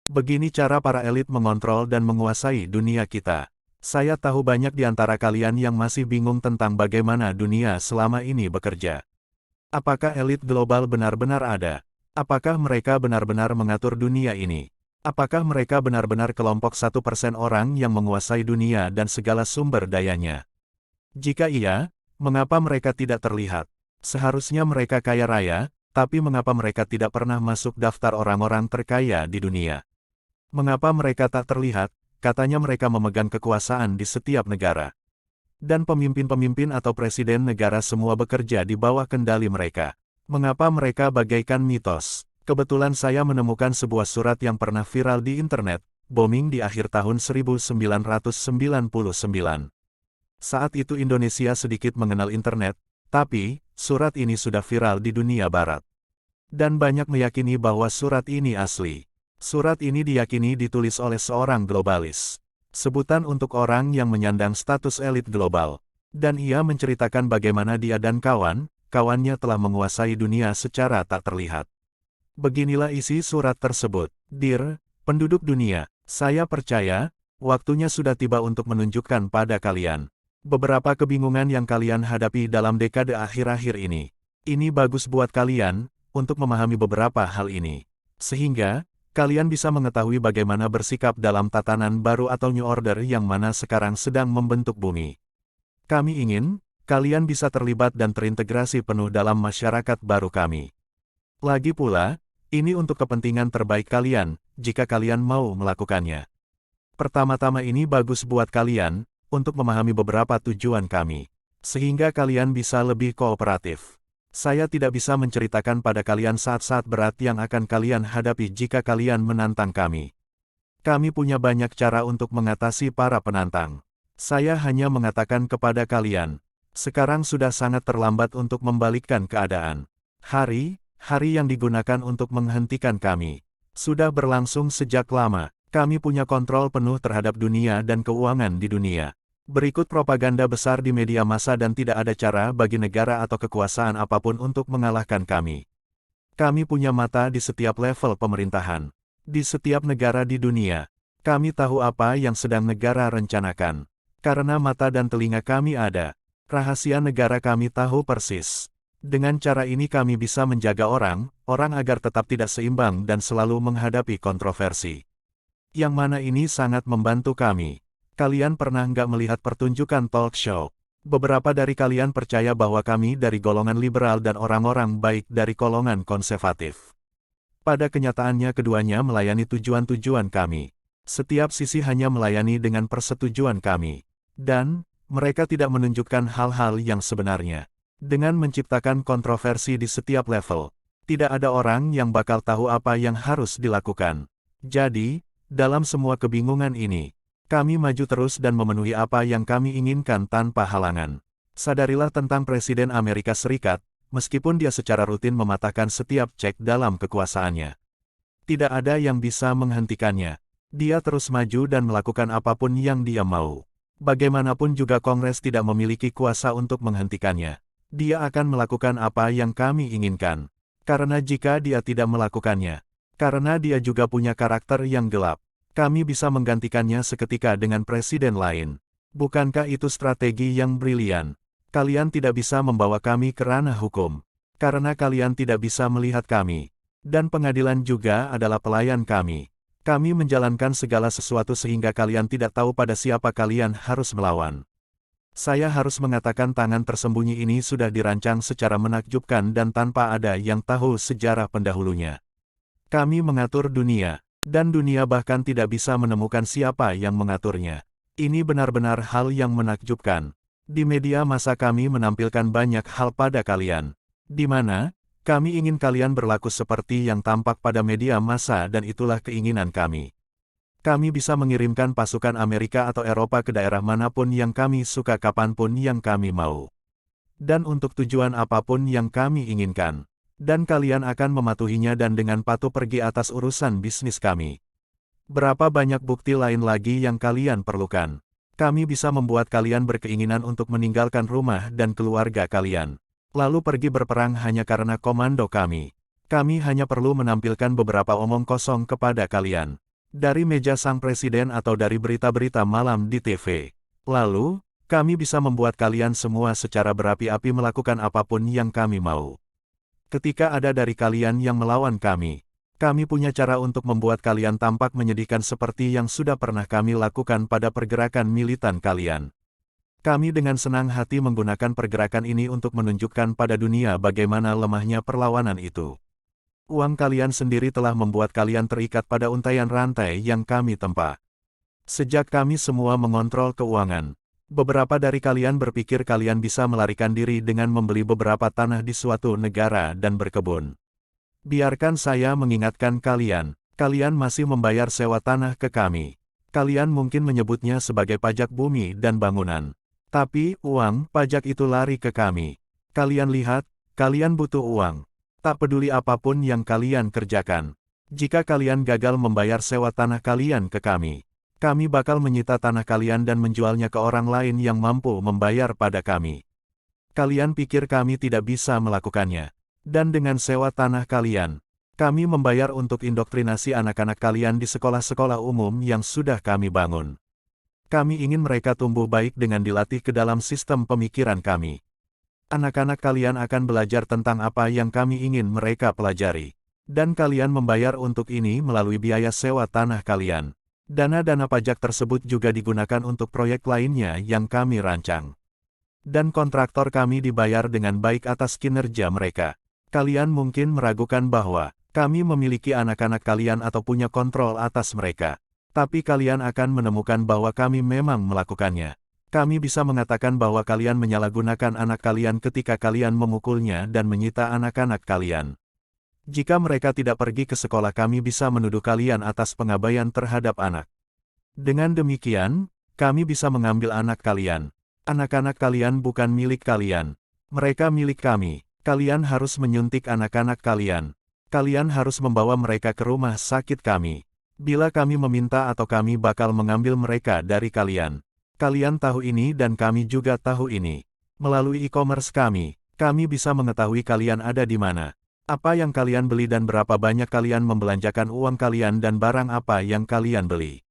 Begini cara para elit mengontrol dan menguasai dunia kita. Saya tahu banyak di antara kalian yang masih bingung tentang bagaimana dunia selama ini bekerja. Apakah elit global benar-benar ada? Apakah mereka benar-benar mengatur dunia ini? Apakah mereka benar-benar kelompok 1% orang yang menguasai dunia dan segala sumber dayanya? Jika iya, mengapa mereka tidak terlihat? Seharusnya mereka kaya raya, tapi mengapa mereka tidak pernah masuk daftar orang-orang terkaya di dunia? Mengapa mereka tak terlihat? Katanya mereka memegang kekuasaan di setiap negara. Dan pemimpin-pemimpin atau presiden negara semua bekerja di bawah kendali mereka. Mengapa mereka bagaikan mitos? Kebetulan saya menemukan sebuah surat yang pernah viral di internet, booming di akhir tahun 1999. Saat itu Indonesia sedikit mengenal internet, tapi, surat ini sudah viral di dunia barat. Dan banyak meyakini bahwa surat ini asli. Surat ini diyakini ditulis oleh seorang globalis. Sebutan untuk orang yang menyandang status elit global. Dan ia menceritakan bagaimana dia dan kawan-kawannya telah menguasai dunia secara tak terlihat. Beginilah isi surat tersebut. Dear penduduk dunia, saya percaya, waktunya sudah tiba untuk menunjukkan pada kalian beberapa kebingungan yang kalian hadapi dalam dekade akhir-akhir ini. Ini bagus buat kalian, untuk memahami beberapa hal ini. Sehingga, kalian bisa mengetahui bagaimana bersikap dalam tatanan baru atau New Order yang mana sekarang sedang membentuk bumi. Kami ingin, kalian bisa terlibat dan terintegrasi penuh dalam masyarakat baru kami. Lagi pula, ini untuk kepentingan terbaik kalian, jika kalian mau melakukannya. Pertama-tama ini bagus buat kalian, untuk memahami beberapa tujuan kami. Sehingga kalian bisa lebih kooperatif. Saya tidak bisa menceritakan pada kalian saat-saat berat yang akan kalian hadapi jika kalian menantang kami. Kami punya banyak cara untuk mengatasi para penantang. Saya hanya mengatakan kepada kalian, sekarang sudah sangat terlambat untuk membalikkan keadaan. Hari yang digunakan untuk menghentikan kami, sudah berlangsung sejak lama. Kami punya kontrol penuh terhadap dunia dan keuangan di dunia. Berikut propaganda besar di media massa dan tidak ada cara bagi negara atau kekuasaan apapun untuk mengalahkan kami. Kami punya mata di setiap level pemerintahan. Di setiap negara di dunia. Kami tahu apa yang sedang negara rencanakan. Karena mata dan telinga kami ada. Rahasia negara kami tahu persis. Dengan cara ini kami bisa menjaga orang agar tetap tidak seimbang dan selalu menghadapi kontroversi. Yang mana ini sangat membantu kami. Kalian pernah nggak melihat pertunjukan talk show? Beberapa dari kalian percaya bahwa kami dari golongan liberal dan orang-orang baik dari golongan konservatif. Pada kenyataannya keduanya melayani tujuan-tujuan kami. Setiap sisi hanya melayani dengan persetujuan kami. Dan, mereka tidak menunjukkan hal-hal yang sebenarnya. Dengan menciptakan kontroversi di setiap level, tidak ada orang yang bakal tahu apa yang harus dilakukan. Jadi, dalam semua kebingungan ini, kami maju terus dan memenuhi apa yang kami inginkan tanpa halangan. Sadarilah tentang Presiden Amerika Serikat, meskipun dia secara rutin mematahkan setiap cek dalam kekuasaannya. Tidak ada yang bisa menghentikannya. Dia terus maju dan melakukan apapun yang dia mau. Bagaimanapun juga Kongres tidak memiliki kuasa untuk menghentikannya. Dia akan melakukan apa yang kami inginkan. Karena jika dia tidak melakukannya, karena dia juga punya karakter yang gelap, kami bisa menggantikannya seketika dengan presiden lain. Bukankah itu strategi yang brilian? Kalian tidak bisa membawa kami ke ranah hukum. Karena kalian tidak bisa melihat kami. Dan pengadilan juga adalah pelayan kami. Kami menjalankan segala sesuatu sehingga kalian tidak tahu pada siapa kalian harus melawan. Saya harus mengatakan tangan tersembunyi ini sudah dirancang secara menakjubkan dan tanpa ada yang tahu sejarah pendahulunya. Kami mengatur dunia. Dan dunia bahkan tidak bisa menemukan siapa yang mengaturnya. Ini benar-benar hal yang menakjubkan. Di media massa kami menampilkan banyak hal pada kalian. Di mana, kami ingin kalian berlaku seperti yang tampak pada media massa dan itulah keinginan kami. Kami bisa mengirimkan pasukan Amerika atau Eropa ke daerah manapun yang kami suka kapanpun yang kami mau. Dan untuk tujuan apapun yang kami inginkan. Dan kalian akan mematuhinya dan dengan patuh pergi atas urusan bisnis kami. Berapa banyak bukti lain lagi yang kalian perlukan? Kami bisa membuat kalian berkeinginan untuk meninggalkan rumah dan keluarga kalian. Lalu pergi berperang hanya karena komando kami. Kami hanya perlu menampilkan beberapa omong kosong kepada kalian. Dari meja sang presiden atau dari berita-berita malam di TV. Lalu, kami bisa membuat kalian semua secara berapi-api melakukan apapun yang kami mau. Ketika ada dari kalian yang melawan kami punya cara untuk membuat kalian tampak menyedihkan seperti yang sudah pernah kami lakukan pada pergerakan militan kalian. Kami dengan senang hati menggunakan pergerakan ini untuk menunjukkan pada dunia bagaimana lemahnya perlawanan itu. Uang kalian sendiri telah membuat kalian terikat pada untaian rantai yang kami tempa. Sejak kami semua mengontrol keuangan, beberapa dari kalian berpikir kalian bisa melarikan diri dengan membeli beberapa tanah di suatu negara dan berkebun. Biarkan saya mengingatkan kalian, kalian masih membayar sewa tanah ke kami. Kalian mungkin menyebutnya sebagai pajak bumi dan bangunan. Tapi, uang pajak itu lari ke kami. Kalian lihat, kalian butuh uang. Tak peduli apapun yang kalian kerjakan. Jika kalian gagal membayar sewa tanah kalian ke kami bakal menyita tanah kalian dan menjualnya ke orang lain yang mampu membayar pada kami. Kalian pikir kami tidak bisa melakukannya. Dan dengan sewa tanah kalian, kami membayar untuk indoktrinasi anak-anak kalian di sekolah-sekolah umum yang sudah kami bangun. Kami ingin mereka tumbuh baik dengan dilatih ke dalam sistem pemikiran kami. Anak-anak kalian akan belajar tentang apa yang kami ingin mereka pelajari. Dan kalian membayar untuk ini melalui biaya sewa tanah kalian. Dana-dana pajak tersebut juga digunakan untuk proyek lainnya yang kami rancang. Dan kontraktor kami dibayar dengan baik atas kinerja mereka. Kalian mungkin meragukan bahwa kami memiliki anak-anak kalian atau punya kontrol atas mereka. Tapi kalian akan menemukan bahwa kami memang melakukannya. Kami bisa mengatakan bahwa kalian menyalahgunakan anak kalian ketika kalian memukulnya dan menyita anak-anak kalian. Jika mereka tidak pergi ke sekolah, kami bisa menuduh kalian atas pengabaian terhadap anak. Dengan demikian, kami bisa mengambil anak kalian. Anak-anak kalian bukan milik kalian. Mereka milik kami. Kalian harus menyuntik anak-anak kalian. Kalian harus membawa mereka ke rumah sakit kami. Bila kami meminta atau kami bakal mengambil mereka dari kalian. Kalian tahu ini dan kami juga tahu ini. Melalui e-commerce kami bisa mengetahui kalian ada di mana. Apa yang kalian beli dan berapa banyak kalian membelanjakan uang kalian dan barang apa yang kalian beli.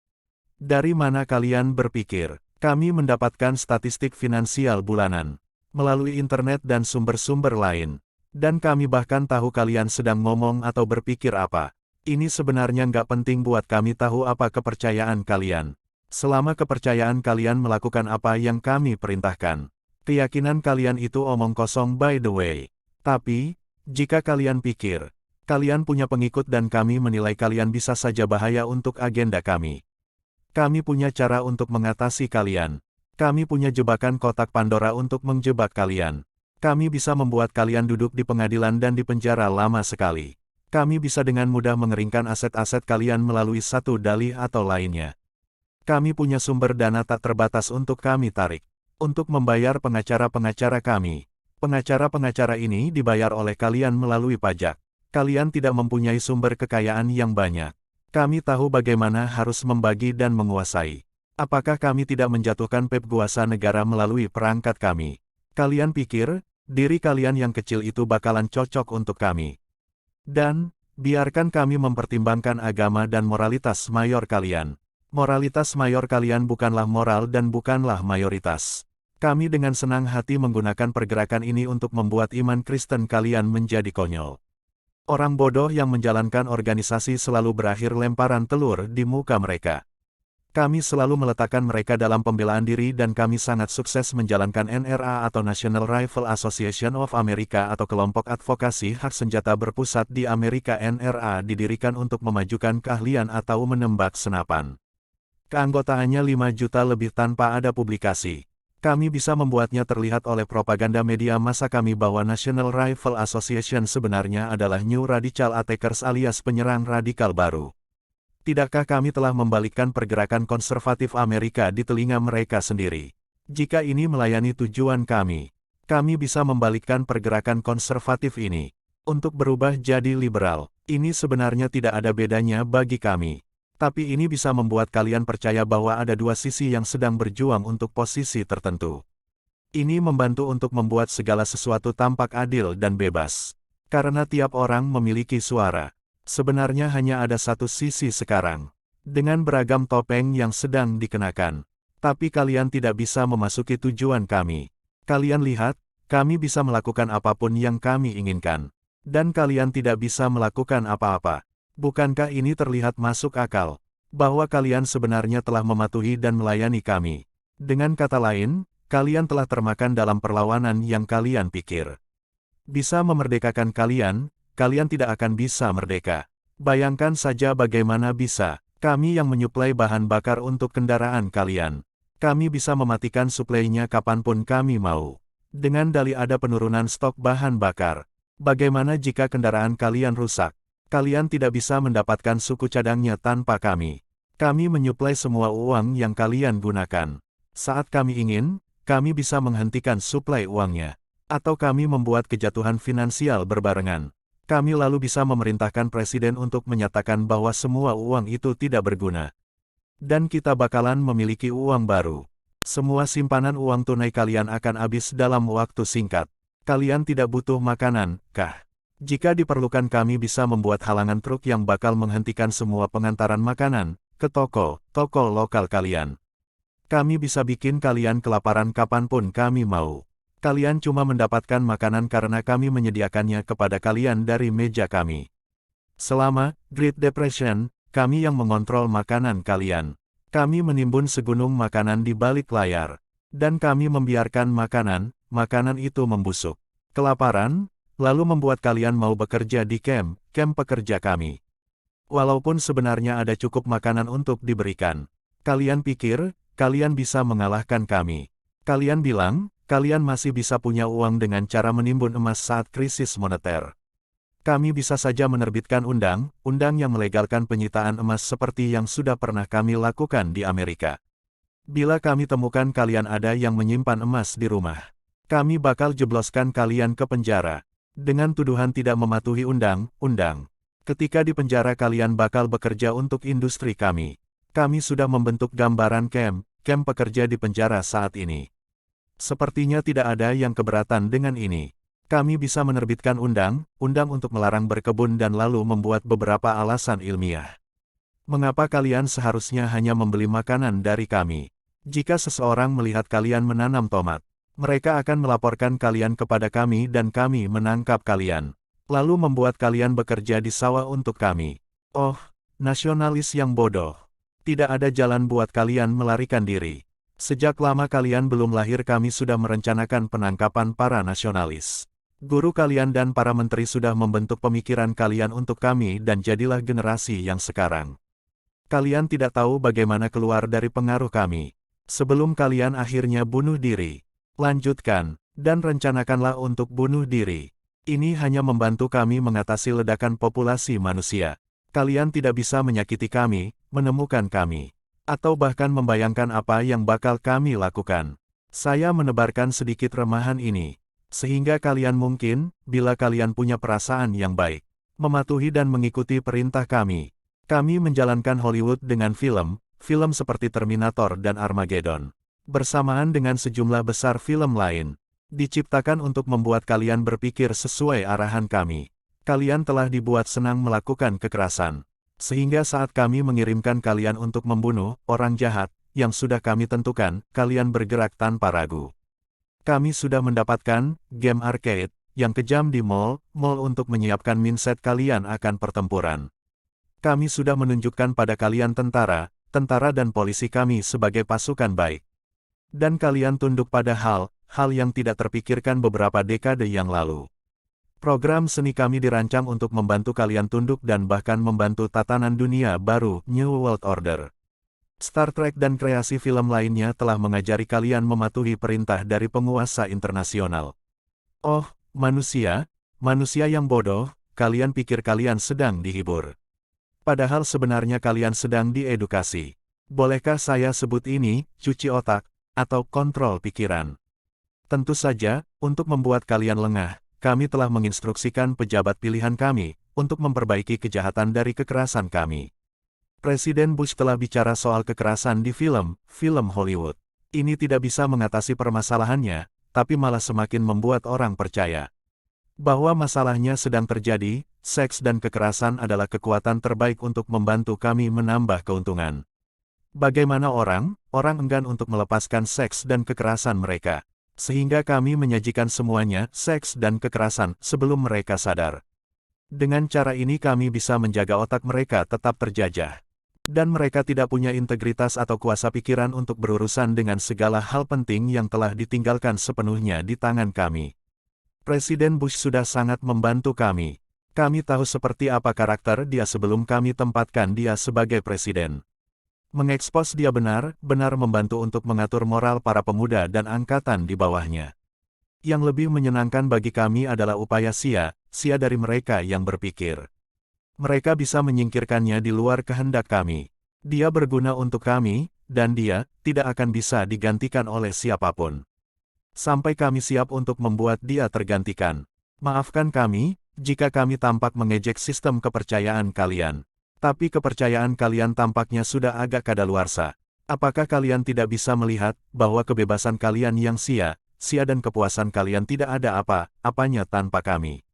Dari mana kalian berpikir? Kami mendapatkan statistik finansial bulanan. Melalui internet dan sumber-sumber lain. Dan kami bahkan tahu kalian sedang ngomong atau berpikir apa. Ini sebenarnya nggak penting buat kami tahu apa kepercayaan kalian. Selama kepercayaan kalian melakukan apa yang kami perintahkan. Keyakinan kalian itu omong kosong by the way. Tapi, jika kalian pikir, kalian punya pengikut dan kami menilai kalian bisa saja bahaya untuk agenda kami. Kami punya cara untuk mengatasi kalian. Kami punya jebakan kotak Pandora untuk menjebak kalian. Kami bisa membuat kalian duduk di pengadilan dan di penjara lama sekali. Kami bisa dengan mudah mengeringkan aset-aset kalian melalui satu dalih atau lainnya. Kami punya sumber dana tak terbatas untuk kami tarik. Untuk membayar pengacara-pengacara kami. Pengacara-pengacara ini dibayar oleh kalian melalui pajak. Kalian tidak mempunyai sumber kekayaan yang banyak. Kami tahu bagaimana harus membagi dan menguasai. Apakah kami tidak menjatuhkan penguasa negara melalui perangkat kami? Kalian pikir, diri kalian yang kecil itu bakalan cocok untuk kami. Dan, biarkan kami mempertimbangkan agama dan moralitas mayor kalian. Moralitas mayor kalian bukanlah moral dan bukanlah mayoritas. Kami dengan senang hati menggunakan pergerakan ini untuk membuat iman Kristen kalian menjadi konyol. Orang bodoh yang menjalankan organisasi selalu berakhir lemparan telur di muka mereka. Kami selalu meletakkan mereka dalam pembelaan diri dan kami sangat sukses menjalankan NRA atau National Rifle Association of America atau kelompok advokasi hak senjata berpusat di Amerika. NRA didirikan untuk memajukan keahlian atau menembak senapan. Keanggotaannya 5 juta lebih tanpa ada publikasi. Kami bisa membuatnya terlihat oleh propaganda media massa kami bahwa National Rifle Association sebenarnya adalah New Radical Attackers alias penyerang radikal baru. Tidakkah kami telah membalikkan pergerakan konservatif Amerika di telinga mereka sendiri? Jika ini melayani tujuan kami bisa membalikkan pergerakan konservatif ini untuk berubah jadi liberal. Ini sebenarnya tidak ada bedanya bagi kami. Tapi ini bisa membuat kalian percaya bahwa ada dua sisi yang sedang berjuang untuk posisi tertentu. Ini membantu untuk membuat segala sesuatu tampak adil dan bebas. Karena tiap orang memiliki suara. Sebenarnya hanya ada satu sisi sekarang. dengan beragam topeng yang sedang dikenakan. Tapi kalian tidak bisa memasuki tujuan kami. Kalian lihat, kami bisa melakukan apapun yang kami inginkan. Dan kalian tidak bisa melakukan apa-apa. Bukankah ini terlihat masuk akal? Bahwa kalian sebenarnya telah mematuhi dan melayani kami. Dengan kata lain, kalian telah termakan dalam perlawanan yang kalian pikir bisa memerdekakan kalian, kalian tidak akan bisa merdeka. Bayangkan saja bagaimana bisa, kami yang menyuplai bahan bakar untuk kendaraan kalian. Kami bisa mematikan suplainya kapanpun kami mau. Dengan dalih ada penurunan stok bahan bakar. Bagaimana jika kendaraan kalian rusak? Kalian tidak bisa mendapatkan suku cadangnya tanpa kami. Kami menyuplai semua uang yang kalian gunakan. Saat kami ingin, kami bisa menghentikan suplai uangnya. Atau kami membuat kejatuhan finansial berbarengan. Kami lalu bisa memerintahkan presiden untuk menyatakan bahwa semua uang itu tidak berguna. Dan kita bakalan memiliki uang baru. Semua simpanan uang tunai kalian akan habis dalam waktu singkat. Kalian tidak butuh makanan, kah? Jika diperlukan kami bisa membuat halangan truk yang bakal menghentikan semua pengantaran makanan ke toko lokal kalian. Kami bisa bikin kalian kelaparan kapanpun kami mau. Kalian cuma mendapatkan makanan karena kami menyediakannya kepada kalian dari meja kami. Selama Great Depression, kami yang mengontrol makanan kalian. Kami menimbun segunung makanan di balik layar. Dan kami membiarkan makanan itu membusuk. Kelaparan, lalu membuat kalian mau bekerja di camp pekerja kami. Walaupun sebenarnya ada cukup makanan untuk diberikan. Kalian pikir, kalian bisa mengalahkan kami. Kalian bilang, kalian masih bisa punya uang dengan cara menimbun emas saat krisis moneter. Kami bisa saja menerbitkan undang-undang yang melegalkan penyitaan emas seperti yang sudah pernah kami lakukan di Amerika. Bila kami temukan kalian ada yang menyimpan emas di rumah, kami bakal jebloskan kalian ke penjara. Dengan tuduhan tidak mematuhi undang-undang. Ketika di penjara kalian bakal bekerja untuk industri kami. Kami sudah membentuk gambaran camp pekerja di penjara saat ini. Sepertinya tidak ada yang keberatan dengan ini. Kami bisa menerbitkan undang-undang untuk melarang berkebun dan lalu membuat beberapa alasan ilmiah. Mengapa kalian seharusnya hanya membeli makanan dari kami? Jika seseorang melihat kalian menanam tomat, mereka akan melaporkan kalian kepada kami dan kami menangkap kalian. Lalu membuat kalian bekerja di sawah untuk kami. Oh, nasionalis yang bodoh. Tidak ada jalan buat kalian melarikan diri. Sejak lama kalian belum lahir kami sudah merencanakan penangkapan para nasionalis. Guru kalian dan para menteri sudah membentuk pemikiran kalian untuk kami dan jadilah generasi yang sekarang. Kalian tidak tahu bagaimana keluar dari pengaruh kami. Sebelum kalian akhirnya bunuh diri. Lanjutkan, dan rencanakanlah untuk bunuh diri. Ini hanya membantu kami mengatasi ledakan populasi manusia. Kalian tidak bisa menyakiti kami, menemukan kami. Atau bahkan membayangkan apa yang bakal kami lakukan. Saya menebarkan sedikit remahan ini. Sehingga kalian mungkin, bila kalian punya perasaan yang baik, mematuhi dan mengikuti perintah kami. Kami menjalankan Hollywood dengan film seperti Terminator dan Armageddon. Bersamaan dengan sejumlah besar film lain. Diciptakan untuk membuat kalian berpikir sesuai arahan kami. Kalian telah dibuat senang melakukan kekerasan. Sehingga saat kami mengirimkan kalian untuk membunuh orang jahat, yang sudah kami tentukan, kalian bergerak tanpa ragu. Kami sudah mendapatkan game arcade yang kejam di mall untuk menyiapkan mindset kalian akan pertempuran. Kami sudah menunjukkan pada kalian tentara dan polisi kami sebagai pasukan baik. Dan kalian tunduk pada hal yang tidak terpikirkan beberapa dekade yang lalu. Program seni kami dirancang untuk membantu kalian tunduk dan bahkan membantu tatanan dunia baru, New World Order. Star Trek dan kreasi film lainnya telah mengajari kalian mematuhi perintah dari penguasa internasional. Oh, manusia yang bodoh, kalian pikir kalian sedang dihibur. Padahal sebenarnya kalian sedang diedukasi. Bolehkah saya sebut ini, cuci otak, atau kontrol pikiran? Tentu saja, untuk membuat kalian lengah. Kami telah menginstruksikan pejabat pilihan kami untuk memperbaiki kejahatan dari kekerasan kami. Presiden Bush telah bicara soal kekerasan di film Hollywood. Ini tidak bisa mengatasi permasalahannya, tapi malah semakin membuat orang percaya bahwa masalahnya sedang terjadi, seks dan kekerasan adalah kekuatan terbaik untuk membantu kami menambah keuntungan. Bagaimana orang enggan untuk melepaskan seks dan kekerasan mereka. Sehingga kami menyajikan semuanya, seks dan kekerasan, sebelum mereka sadar. Dengan cara ini kami bisa menjaga otak mereka tetap terjajah. Dan mereka tidak punya integritas atau kuasa pikiran untuk berurusan dengan segala hal penting yang telah ditinggalkan sepenuhnya di tangan kami. Presiden Bush sudah sangat membantu kami. Kami tahu seperti apa karakter dia sebelum kami tempatkan dia sebagai presiden. Mengekspos dia benar-benar membantu untuk mengatur moral para pemuda dan angkatan di bawahnya. Yang lebih menyenangkan bagi kami adalah upaya sia-sia dari mereka yang berpikir. Mereka bisa menyingkirkannya di luar kehendak kami. Dia berguna untuk kami, dan dia tidak akan bisa digantikan oleh siapapun. Sampai kami siap untuk membuat dia tergantikan. Maafkan kami, jika kami tampak mengejek sistem kepercayaan kalian. Tapi kepercayaan kalian tampaknya sudah agak kadaluarsa. Apakah kalian tidak bisa melihat bahwa kebebasan kalian yang sia-sia dan kepuasan kalian tidak ada apa-apanya tanpa kami?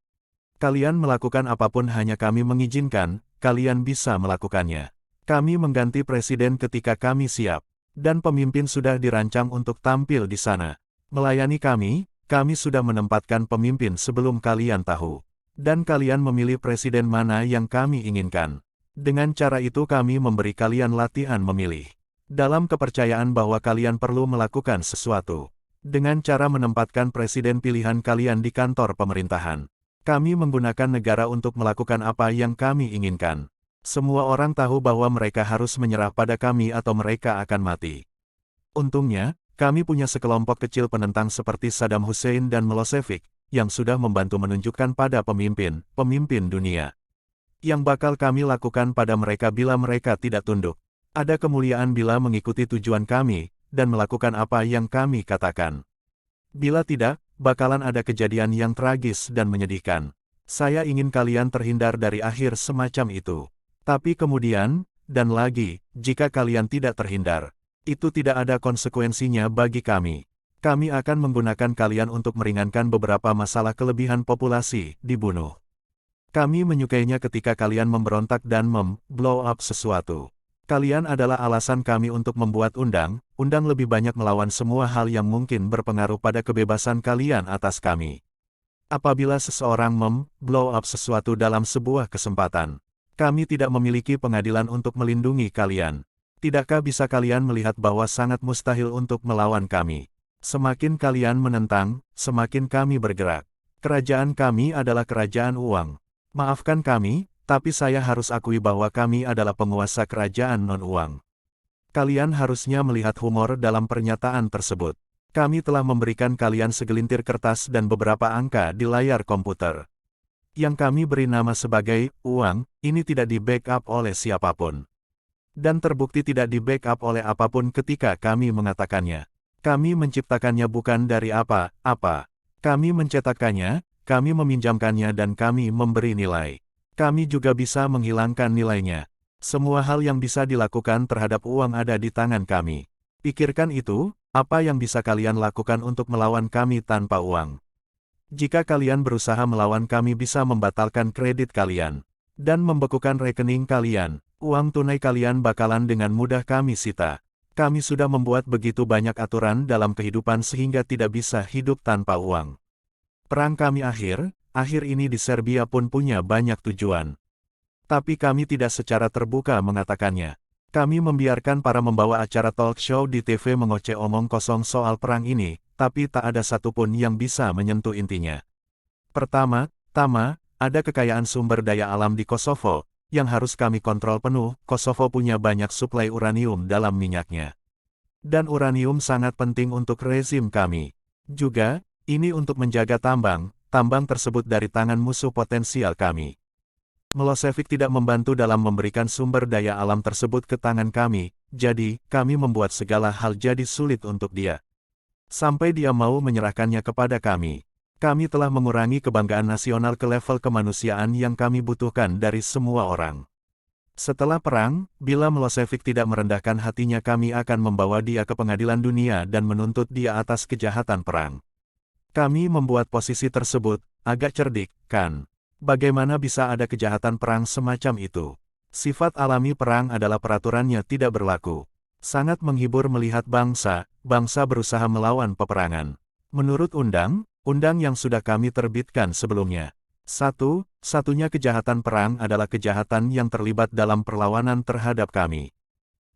Kalian melakukan apapun hanya kami mengizinkan, kalian bisa melakukannya. Kami mengganti presiden ketika kami siap. Dan pemimpin sudah dirancang untuk tampil di sana. Melayani kami sudah menempatkan pemimpin sebelum kalian tahu. Dan kalian memilih presiden mana yang kami inginkan. Dengan cara itu kami memberi kalian latihan memilih. Dalam kepercayaan bahwa kalian perlu melakukan sesuatu. Dengan cara menempatkan presiden pilihan kalian di kantor pemerintahan. Kami menggunakan negara untuk melakukan apa yang kami inginkan. Semua orang tahu bahwa mereka harus menyerah pada kami atau mereka akan mati. Untungnya, kami punya sekelompok kecil penentang seperti Saddam Hussein dan Milosevic, yang sudah membantu menunjukkan pada pemimpin dunia. Yang bakal kami lakukan pada mereka bila mereka tidak tunduk. Ada kemuliaan bila mengikuti tujuan kami, dan melakukan apa yang kami katakan. Bila tidak, bakalan ada kejadian yang tragis dan menyedihkan. Saya ingin kalian terhindar dari akhir semacam itu. Tapi kemudian, dan lagi, jika kalian tidak terhindar, itu tidak ada konsekuensinya bagi kami. Kami akan menggunakan kalian untuk meringankan beberapa masalah kelebihan populasi, dibunuh. Kami menyukainya ketika kalian memberontak dan blow up sesuatu. Kalian adalah alasan kami untuk membuat undang lebih banyak melawan semua hal yang mungkin berpengaruh pada kebebasan kalian atas kami. Apabila seseorang blow up sesuatu dalam sebuah kesempatan, kami tidak memiliki pengadilan untuk melindungi kalian. Tidakkah bisa kalian melihat bahwa sangat mustahil untuk melawan kami? Semakin kalian menentang, semakin kami bergerak. Kerajaan kami adalah kerajaan uang. Maafkan kami, tapi saya harus akui bahwa kami adalah penguasa kerajaan non-uang. Kalian harusnya melihat humor dalam pernyataan tersebut. Kami telah memberikan kalian segelintir kertas dan beberapa angka di layar komputer. Yang kami beri nama sebagai uang, ini tidak di-backup oleh siapapun. Dan terbukti tidak di-backup oleh apapun ketika kami mengatakannya. Kami menciptakannya bukan dari apa-apa. Kami mencetakkannya, kami meminjamkannya dan kami memberi nilai. Kami juga bisa menghilangkan nilainya. Semua hal yang bisa dilakukan terhadap uang ada di tangan kami. Pikirkan itu, apa yang bisa kalian lakukan untuk melawan kami tanpa uang. Jika kalian berusaha melawan kami bisa membatalkan kredit kalian. Dan membekukan rekening kalian, uang tunai kalian bakalan dengan mudah kami sita. Kami sudah membuat begitu banyak aturan dalam kehidupan sehingga tidak bisa hidup tanpa uang. Perang kami akhir ini di Serbia pun punya banyak tujuan. Tapi kami tidak secara terbuka mengatakannya. Kami membiarkan para membawa acara talk show di TV mengoceh omong kosong soal perang ini, tapi tak ada satupun yang bisa menyentuh intinya. Pertama, ada kekayaan sumber daya alam di Kosovo, yang harus kami kontrol penuh. Kosovo punya banyak suplai uranium dalam minyaknya. Dan uranium sangat penting untuk rezim kami. Juga, ini untuk menjaga tambang tersebut dari tangan musuh potensial kami. Milosevic tidak membantu dalam memberikan sumber daya alam tersebut ke tangan kami, jadi, kami membuat segala hal jadi sulit untuk dia. Sampai dia mau menyerahkannya kepada kami. Kami telah mengurangi kebanggaan nasional ke level kemanusiaan yang kami butuhkan dari semua orang. Setelah perang, bila Milosevic tidak merendahkan hatinya kami akan membawa dia ke pengadilan dunia dan menuntut dia atas kejahatan perang. Kami membuat posisi tersebut agak cerdik, kan? Bagaimana bisa ada kejahatan perang semacam itu? Sifat alami perang adalah peraturannya tidak berlaku. Sangat menghibur melihat bangsa berusaha melawan peperangan. Menurut undang yang sudah kami terbitkan sebelumnya. Satunya kejahatan perang adalah kejahatan yang terlibat dalam perlawanan terhadap kami.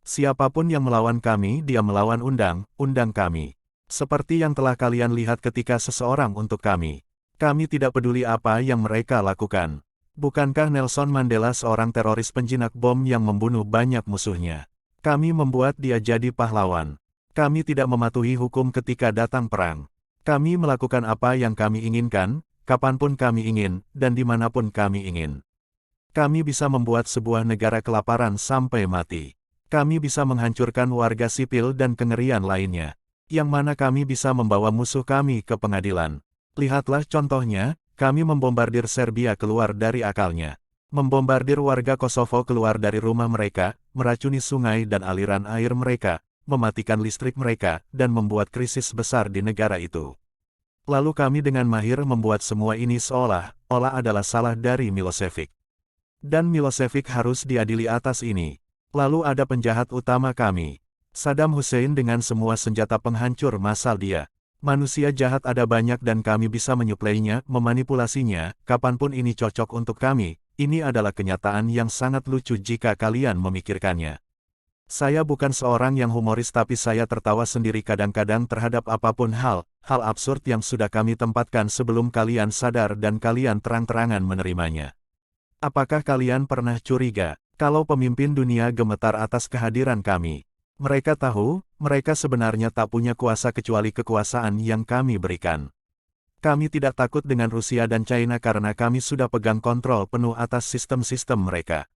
Siapapun yang melawan kami, dia melawan undang kami. Seperti yang telah kalian lihat ketika seseorang untuk kami. Kami tidak peduli apa yang mereka lakukan. Bukankah Nelson Mandela seorang teroris penjinak bom yang membunuh banyak musuhnya? Kami membuat dia jadi pahlawan. Kami tidak mematuhi hukum ketika datang perang. Kami melakukan apa yang kami inginkan, kapanpun kami ingin, dan dimanapun kami ingin. Kami bisa membuat sebuah negara kelaparan sampai mati. Kami bisa menghancurkan warga sipil dan kengerian lainnya. Yang mana kami bisa membawa musuh kami ke pengadilan. Lihatlah contohnya, kami membombardir Serbia keluar dari akalnya. Membombardir warga Kosovo keluar dari rumah mereka, meracuni sungai dan aliran air mereka, mematikan listrik mereka, dan membuat krisis besar di negara itu. Lalu kami dengan mahir membuat semua ini seolah-olah adalah salah dari Milosevic. Dan Milosevic harus diadili atas ini. Lalu ada penjahat utama kami, Saddam Hussein dengan semua senjata penghancur massal dia. Manusia jahat ada banyak dan kami bisa menyuplainya, memanipulasinya, kapanpun ini cocok untuk kami. Ini adalah kenyataan yang sangat lucu jika kalian memikirkannya. Saya bukan seorang yang humoris tapi saya tertawa sendiri kadang-kadang terhadap apapun hal absurd yang sudah kami tempatkan sebelum kalian sadar dan kalian terang-terangan menerimanya. Apakah kalian pernah curiga, kalau pemimpin dunia gemetar atas kehadiran kami? Mereka tahu, mereka sebenarnya tak punya kuasa kecuali kekuasaan yang kami berikan. Kami tidak takut dengan Rusia dan China karena kami sudah pegang kontrol penuh atas sistem-sistem mereka.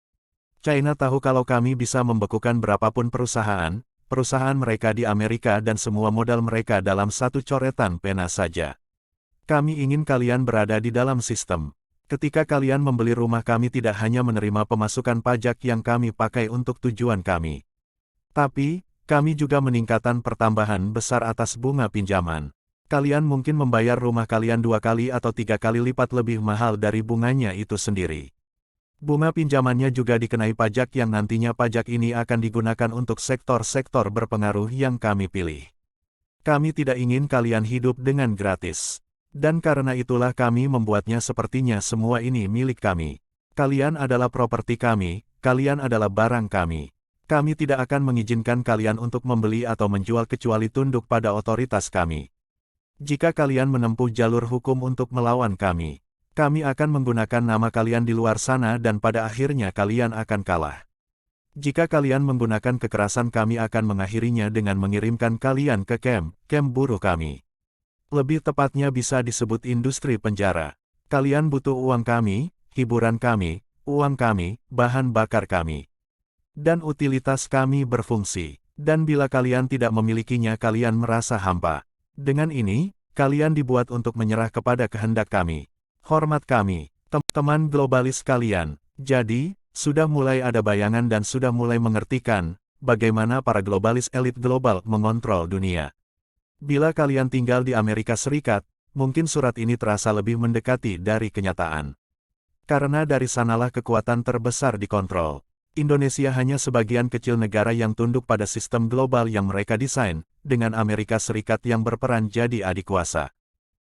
China tahu kalau kami bisa membekukan berapapun perusahaan mereka di Amerika dan semua modal mereka dalam satu coretan pena saja. Kami ingin kalian berada di dalam sistem. Ketika kalian membeli rumah kami tidak hanya menerima pemasukan pajak yang kami pakai untuk tujuan kami. Tapi, kami juga meningkatkan pertambahan besar atas bunga pinjaman. Kalian mungkin membayar rumah kalian 2 kali atau 3 kali lipat lebih mahal dari bunganya itu sendiri. Bunga pinjamannya juga dikenai pajak yang nantinya pajak ini akan digunakan untuk sektor-sektor berpengaruh yang kami pilih. Kami tidak ingin kalian hidup dengan gratis. Dan karena itulah kami membuatnya sepertinya semua ini milik kami. Kalian adalah properti kami, kalian adalah barang kami. Kami tidak akan mengizinkan kalian untuk membeli atau menjual kecuali tunduk pada otoritas kami. Jika kalian menempuh jalur hukum untuk melawan kami akan menggunakan nama kalian di luar sana dan pada akhirnya kalian akan kalah. Jika kalian menggunakan kekerasan kami akan mengakhirinya dengan mengirimkan kalian ke kamp buruh kami. Lebih tepatnya bisa disebut industri penjara. Kalian butuh uang kami, hiburan kami, uang kami, bahan bakar kami. Dan utilitas kami berfungsi. Dan bila kalian tidak memilikinya kalian merasa hampa. Dengan ini, kalian dibuat untuk menyerah kepada kehendak kami. Hormat kami, teman globalis kalian. Jadi, sudah mulai ada bayangan dan sudah mulai mengertikan, bagaimana para globalis elit global mengontrol dunia. Bila kalian tinggal di Amerika Serikat, mungkin surat ini terasa lebih mendekati dari kenyataan. Karena dari sanalah kekuatan terbesar dikontrol. Indonesia hanya sebagian kecil negara yang tunduk pada sistem global yang mereka desain, dengan Amerika Serikat yang berperan jadi adik kuasa.